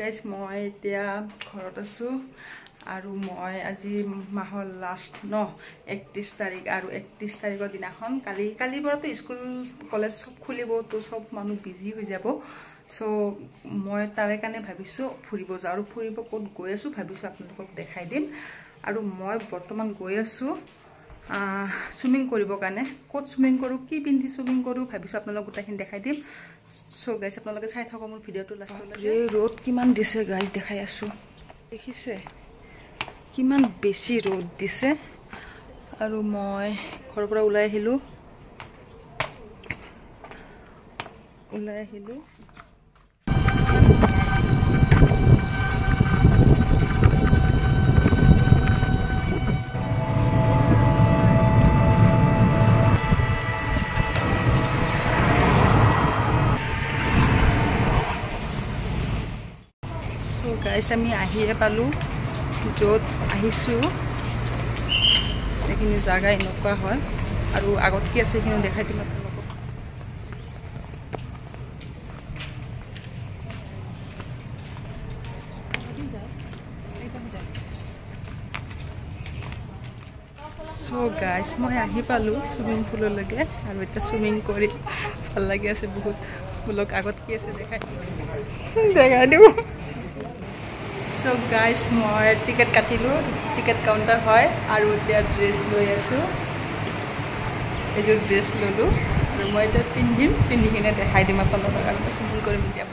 guys মই এতিয়া ঘৰত আছো আৰু মই আজি মাহৰ লাষ্ট 31 তাৰিখ আৰু 31 তাৰিখৰ দিনাখন কালিৰ পৰাটো স্কুল কলেজ সব খুলিব তো সব মানুহ বিজি হৈ যাব সো মই তাৰে কাৰণে ভাবিছো ফুৰিব যাওঁ আৰু ফুৰিব ক'ত গৈ আছো ভাবিছো আপোনালোকক দেখাই দিম আৰু মই বৰ্তমান গৈ আছো সুইমিং কৰিবৰ কাৰণে ক'ত সুইমিং কৰো কি পিন্ধি সুইমিং কৰো ভাবিছো আপোনালোকক গোটেইখিনি দেখাই দিম So guys, আপোনালোকে চাই থাকক মোৰ ভিডিওটো লাষ্টলৈকে এই ৰ'দ কিমান দিছে গাইজ দেখাই আছো দেখিছে কিমান বেছি ৰ'দ দিছে আৰু মই ঘৰৰ পৰা ওলাই আহিলো গাইজ আমি আহিয়ে পালো য'ত আহিছো এইখিনি জাগা এনেকুৱা হয় আৰু আগত কি আছে সেইখিনি দেখাই দিম আপোনালোকক সো গাইজ মই আহি পালো সুইমিং পুললৈকে আৰু এতিয়া সুইমিং কৰি ভাল লাগি আছে বহুত বুলক আগত কি আছে দেখাই দিম So guys, মই টিকেট কাটিলো টিকেট কাউন্টাৰ হয় আৰু এতিয়া ড্ৰেছ লৈ আছো এই ড্ৰেছ ললো আৰু মই এটা পিন্ধি কিনে দেখাই দিম আপোনালোকক আৰু পছন্দ কৰিম এতিয়া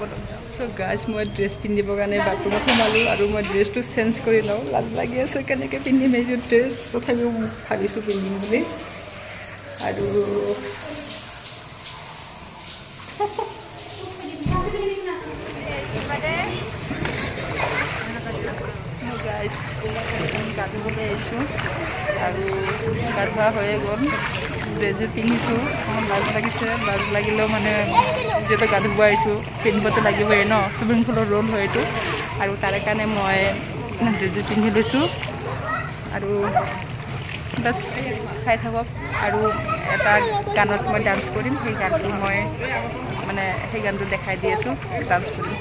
So guys, মই ড্ৰেছ পিন্ধিবৰ কাৰণে বাথৰুমত সোমালো আৰু মই ড্ৰেছটো চেঞ্জ কৰি লওঁ লাজ লাগি আছে কেনেকৈ পিন্ধিম এই ড্ৰেছ তথাপিও ভাবিছো পিন্ধিম বুলি আৰু guys গাধুবলৈ আহিছোঁ আৰু গা ধোৱা হৈয়ে গ'ল ড্ৰেছযোৰ পিন্ধিছোঁ লাজ লাগিছে লাজ লাগিলেও মানে যিহেতু গা ধুব আহিছোঁ পিন্ধিবতো লাগিবই ন চুইমিং পুলৰ ৰোল হয় এইটো আৰু তাৰে কাৰণে মই ড্ৰেছযোৰ পিন্ধি লৈছোঁ আৰু বাছ খাই থাকক আৰু এটা গানত মই ডান্স কৰিম সেই গানটো মই মানে সেই গানটো দেখাই দি আছোঁ ডান্স কৰিম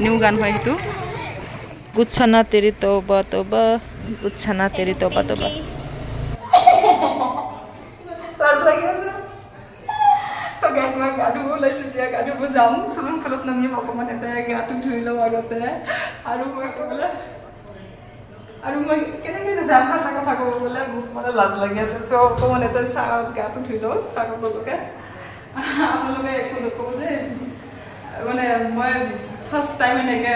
নিউ গান হয় সেইটো गुच्छना तेरी तौबा तौबा गुच्छना तेरी तौबा तौबा लाज লাগি আছে সো গাইস মই গাধু লৈছো দিয়া গাধু যাম সুইমিং পুলত নামি অকমান এটা গাটো ধুই লওঁ আগতে আৰু মই ক'বলে আৰু মই কেনেকৈ যাম ভাষা কথা ক'বলে বহুত লাজ লাগি আছে সো অকমান এটা গাটো ধুই লওঁ চাকলকে আপোনালোকে একো নকব যে মানে মই ফাৰ্স্ট টাইম এনেকে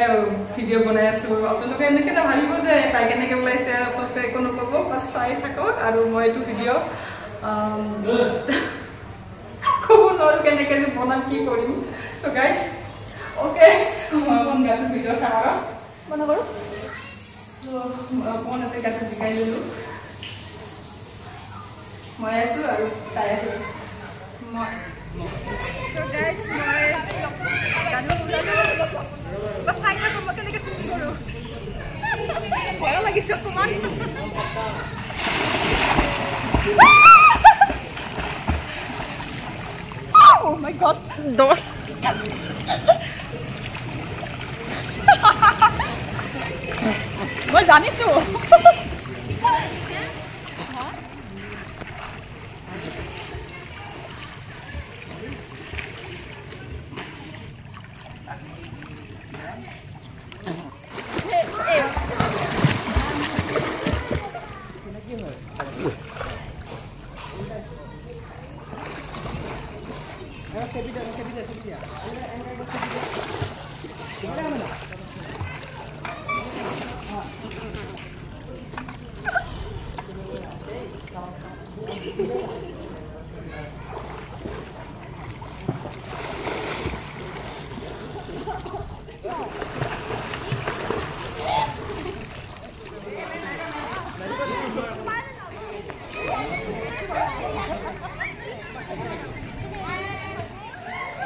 ভিডিও বনাই আছো আপোনালোকে এনেকে না ভাবিব যে তাই কেনেকে ওলাইছে আপোনালোকে একো নকব বাছ চাই থাকক আৰু মই এইটো ভিডিও ক'ব নোৱাৰো কেনেকে যে বনাম কি কৰিম সো গাইজ অ'কে মই অকণ গাটো ভিডিও চাওঁ বনা কৰোঁ সো অকণ এটা গাটো শিকাই দিলোঁ মই আছোঁ আৰু চাই আছোঁ মই So guys, মই গানো ওলালো বাস চাই থাকো মই কেনেকৈ শুটিং কৰোঁ ভয় লাগিছে অকণমান Oh my god dos মই জানিছোঁ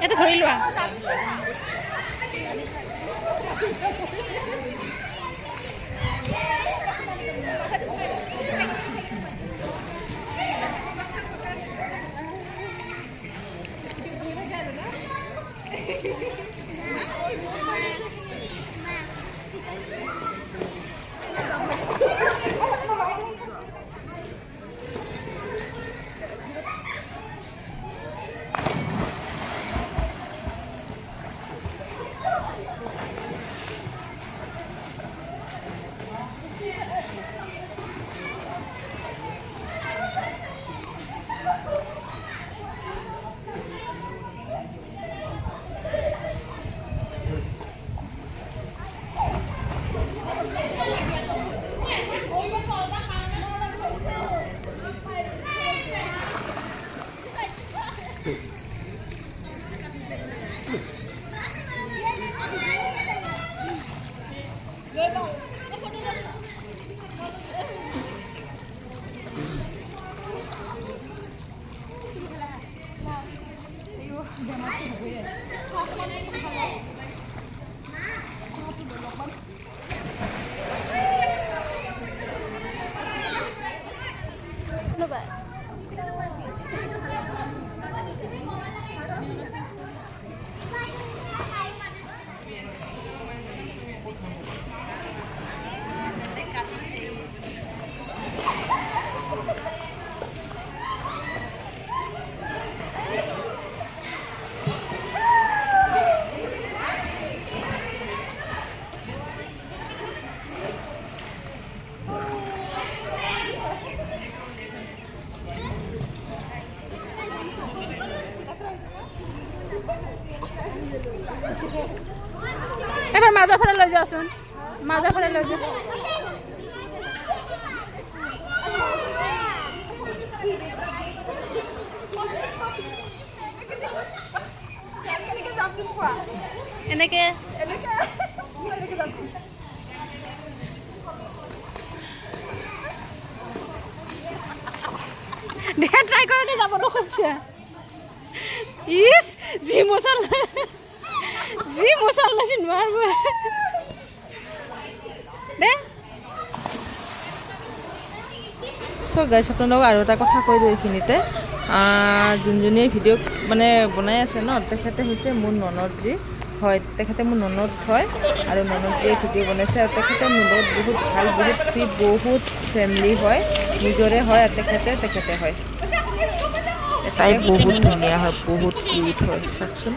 এটা ধৰি লোৱা Máximo, এবার মাজা ফালে লৈ যাওচোন মাজা ফালে লৈ যা এনেকে দে ট্রাই করে দে যাব রকছে ইস জি মশলা চিন মারব দে সো গাইস আপোনালোক আৰু এটা কথা কৈ দিও এইখিনিতে যোনজনী ভিডিও মানে বনাই আছে ন তেখেতে হৈছে মোৰ ননদ জি হয় তেখেতে মোৰ ননদ হয় আৰু ননদ জি ভিডিও বনাইছে আৰু তেখেতে মোৰ লগত বহুত ভাল বহুত ফ্ৰী বহুত ফ্যামিলি হয় নিজৰে হয় তেখেতে হয় তাই বহুত ধুনীয়া হয় বহুত কিউট হয় চাকচোন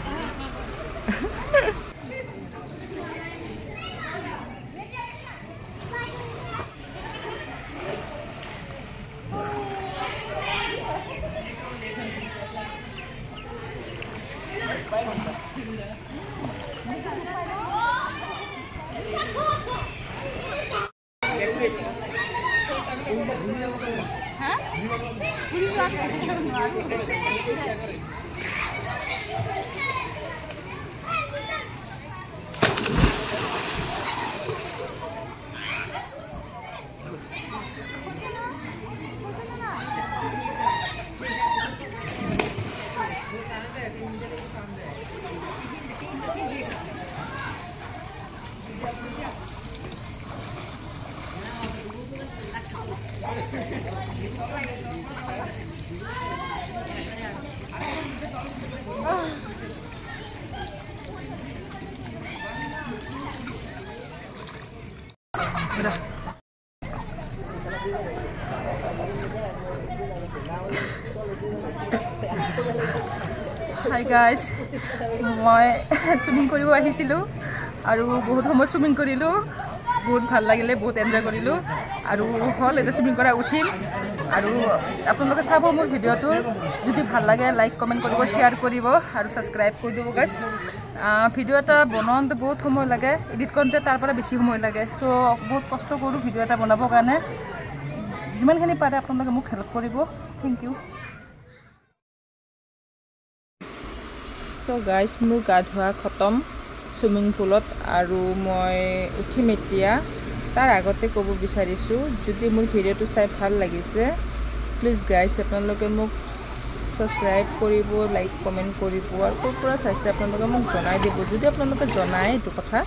Hi guys, মই সুইমিং কৰিব আহিছিলো আৰু বহুত সময় সুইমিং কৰিলো বহুত ভাল লাগিলে বহুত এনজয় কৰিলো আৰু হল এটা সুইমিং কৰা উঠিম আৰু আপোনালোকে চাব মোৰ ভিডিওটো যদি ভাল লাগে লাইক কমেন্ট কৰিব শেয়াৰ কৰিব আৰু সাবস্ক্ৰাইব কৰি দিব গাইস ভিডিও এটা বনাওঁতে বহুত সময় লাগে এডিট কৰোঁতে তাৰ পৰা বেছি সময় লাগে সো বহুত কষ্ট কৰো ভিডিও এটা বনাবৰ কাৰণে যিমানখিনি পাৰে আপোনালোকে মোক হেল্প কৰিব থ্যাংক ইউ সো গাইস মোৰ গা ধোৱা খতম সুইমিং পুলত আৰু মই উঠিম এতিয়া তাৰ আগতে ক'ব বিচাৰিছো যদি মোৰ ভিডিওটো চাই ভাল লাগিছে প্লিজ গাইস আপোনালোকে মোক সাবস্ক্ৰাইব কৰিব লাইক কমেন্ট কৰিব আৰু ক'ৰ পৰা চাইছে আপোনালোকে মোক জনাই দিব যদি আপোনালোকে জনায় এইটো কথা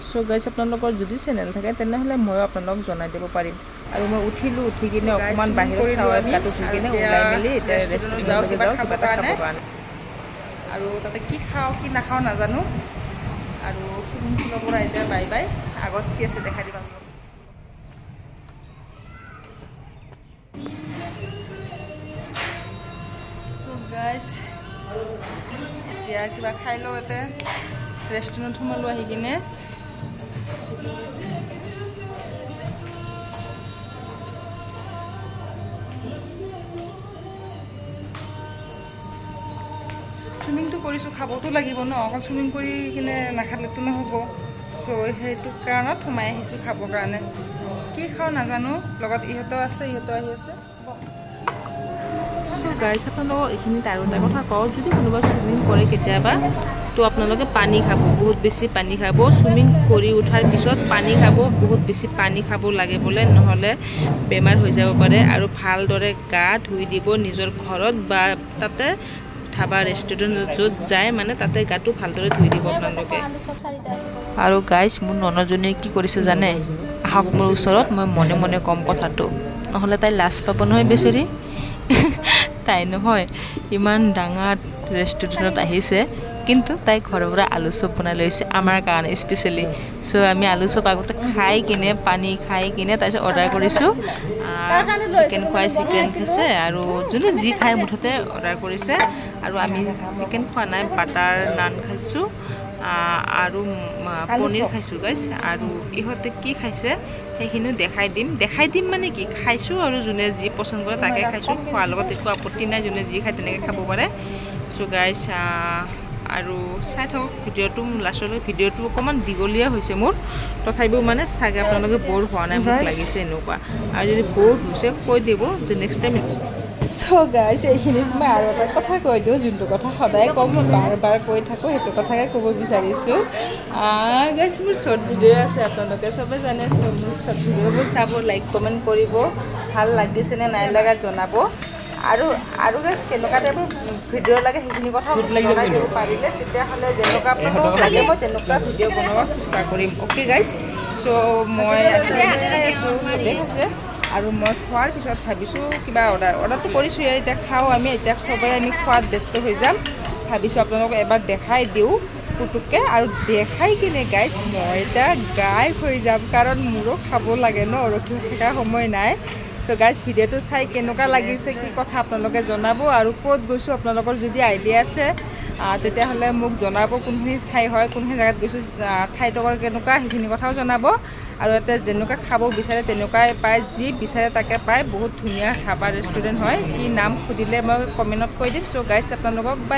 সো গাইস আপোনালোকৰ যদি চেনেল থাকে তেনেহলে মই আপোনালোকক জনাই দিব পাৰিম আৰু মই উঠিলো উঠি কিনে অকমান বাহিৰত চাওয়াত কাটো উঠি কিনে ওলাই মেলি এটা ৰেষ্টুৰেণ্টত যাও কিবা খাব কাৰণে আৰু তাতে কি খাও কি নাখাও নাজানো আৰু সুইমিং পুলৰ পৰা এতিয়া বাই বাই আগত কি আছে দেখা দিবা সো গাইস এতিয়া কিবা খাই লও এতে ৰেষ্টুৰেণ্টত সোমালো আহি কিনে সুইমিংটো কৰিছো খাবতো লাগিব ন অকল সুইমিং কৰি কিনে নাখালেতো নহ'ব সো সেইটো কাৰণত সোমাই আহিছো খাবৰ কাৰণে কি খাও নাজানো লগত ইহঁতো আছে ইহঁতো আহি আছে সো গাইস আপোনালোকক এইখিনিত আৰু এটা কথা কওঁ যদি কোনোবা সুইমিং কৰে কেতিয়াবা তো আপোনালোকে পানী খাব বহুত বেছি পানী খাব সুইমিং কৰি উঠাৰ পিছত পানী খাব বহুত বেছি পানী খাব লাগে বলে নহলে বেমাৰ হৈ যাব পাৰে আৰু ভালদৰে গা ধুই দিব নিজৰ ঘৰত বা তাতে ধাবা ৰেষ্টুৰেণ্টত য'ত যায় মানে তাতে গাটো ভালদৰে ধুই দিব আপোনালোকে আৰু গাইস মোৰ ননজনীয়ে কি কৰিছে জানে আহক মোৰ ওচৰত মই মনে মনে কম কথাটো নহলে তাই লাজ পাব নহয় বেচেৰি তাই নহয় ইমান ডাঙৰ ৰেষ্টুৰেণ্টত আহিছে কিন্তু তাই ঘৰৰ পৰা আলু চপ বনাই লৈছে আমাৰ কাৰণে স্পেচিয়েলি চ' আমি আলু চপ আগতে খাই কিনে পানী খাই কিনে তাৰপিছত অৰ্ডাৰ কৰিছোঁ চিকেন খুৱাই চিকেন খাইছে আৰু যোনে যি খাই মুঠতে অৰ্ডাৰ কৰিছে আৰু আমি চিকেন খোৱা নাই বাটাৰ নান খাইছোঁ আৰু পনীৰ খাইছোঁ গাইছ আৰু ইহঁতে কি খাইছে সেইখিনিও দেখাই দিম মানে কি খাইছোঁ আৰু যোনে যি পচন্দ কৰে তাকে খাইছোঁ খোৱাৰ লগত একো আপত্তি নাই যোনে যি খায় তেনেকৈ খাব পাৰে চ' গাইছ আৰু চাই থাকক ভিডিঅ'টো লাষ্টলৈ ভিডিঅ'টো অকণমান দীঘলীয়া হৈছে মোৰ তথাপিও মানে চাগে আপোনালোকে ব'ৰ হোৱা নাই মোক লাগিছে এনেকুৱা আৰু যদি ব'ৰ হৈছে কৈ দিব যে নেক্সট টাইম চ' গাইছ এইখিনিত মই আৰু এটা কথা কৈ দিওঁ যোনটো কথা সদায় কওঁ মই বাৰ কৈ থাকোঁ সেইটো কথাকে ক'ব বিচাৰিছোঁ গাইছ মোৰ শ্বৰ্ট ভিডিঅ' আছে আপোনালোকে চবে জানে মোৰ শ্বৰ্ট ভিডিঅ'বোৰ চাব লাইক কমেণ্ট কৰিব ভাল লাগিছেনে নাই লগা জনাব আৰু গাইছ কেনেকুৱা টাইপৰ ভিডিঅ' লাগে সেইখিনি কথা জনাই দিব পাৰিলে তেতিয়াহ'লে যেনেকুৱা আপোনালোকক লাগে মই তেনেকুৱা ভিডিঅ' বনাব চেষ্টা কৰিম অ'কে গাইছ চ' মই চবেই আছে আৰু মই খোৱাৰ পিছত ভাবিছোঁ কিবা অৰ্ডাৰটো কৰিছোঁ এতিয়া খাওঁ আমি এতিয়া চবেই আমি খোৱাত ব্যস্ত হৈ যাম ভাবিছোঁ আপোনালোকক এবাৰ দেখাই দিওঁ পুতুককৈ আৰু দেখাই কিনে গাইছ মই এতিয়া গায়ব হৈ যাম কাৰণ মোৰো খাব লাগে ন ৰখি থকা সময় নাই চ' গাইছ ভিডিঅ'টো চাই কেনেকুৱা লাগিছে কি কথা আপোনালোকে জনাব আৰু ক'ত গৈছোঁ আপোনালোকৰ যদি আইডিয়া আছে তেতিয়াহ'লে মোক জনাব কোনখিনি ঠাই হয় কোনখিনি জেগাত গৈছোঁ ঠাইডোখৰ কেনেকুৱা সেইখিনি কথাও জনাব আৰু ইয়াতে যেনেকুৱা খাব বিচাৰে তেনেকুৱাই পায় যি বিচাৰে তাকে পায় বহুত ধুনীয়া ধাবা ৰেষ্টুৰেণ্ট হয় কি নাম সুধিলে মই কমেণ্টত কৈ দিম চ' গাইছ আপোনালোকক বাই